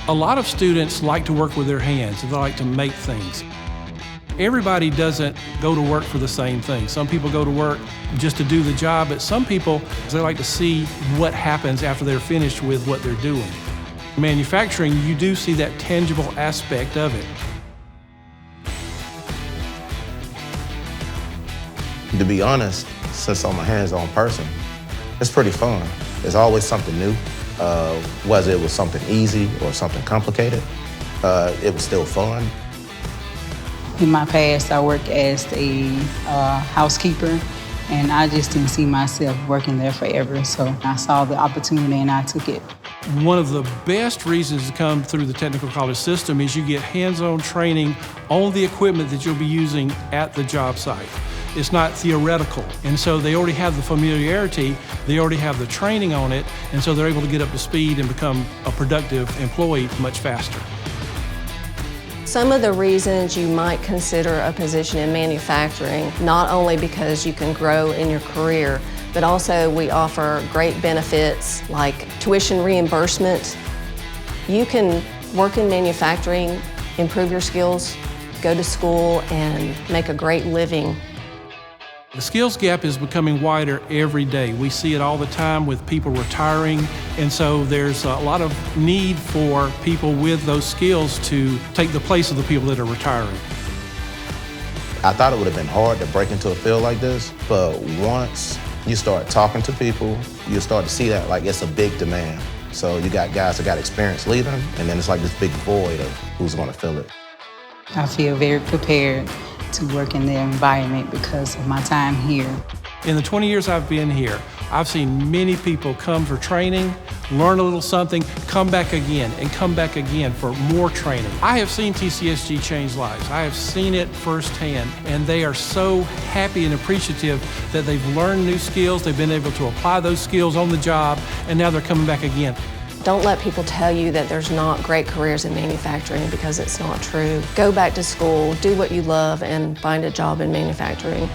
A lot of students like to work with their hands, and they like to make things. Everybody doesn't go to work for the same thing. Some people go to work just to do the job, but some people, they like to see what happens after they're finished with what they're doing. Manufacturing, you do see that tangible aspect of it. To be honest, since I'm a hands-on person, it's pretty fun. There's always something new. Whether it was something easy or something complicated, it was still fun. In my past, I worked as a housekeeper, and I just didn't see myself working there forever. So I saw the opportunity and I took it. One of the best reasons to come through the technical college system is you get hands-on training on the equipment that you'll be using at the job site. It's not theoretical, and so they already have the familiarity, they already have the training on it, and so they're able to get up to speed and become a productive employee much faster. Some of the reasons you might consider a position in manufacturing, not only because you can grow in your career, but also we offer great benefits like tuition reimbursement. You can work in manufacturing, improve your skills, go to school, and make a great living. The skills gap is becoming wider every day. We see it all the time with people retiring, and so there's a lot of need for people with those skills to take the place of the people that are retiring. I thought it would have been hard to break into a field like this, but once you start talking to people, you start to see that like it's a big demand. So you got guys that got experience leaving, and then it's like this big void of who's going to fill it. I feel very prepared to work in their environment because of my time here. In the 20 years I've been here, I've seen many people come for training, learn a little something, come back again, and come back again for more training. I have seen TCSG change lives. I have seen it firsthand, and they are so happy and appreciative that they've learned new skills, they've been able to apply those skills on the job, and now they're coming back again. Don't let people tell you that there's not great careers in manufacturing, because it's not true. Go back to school, do what you love, and find a job in manufacturing.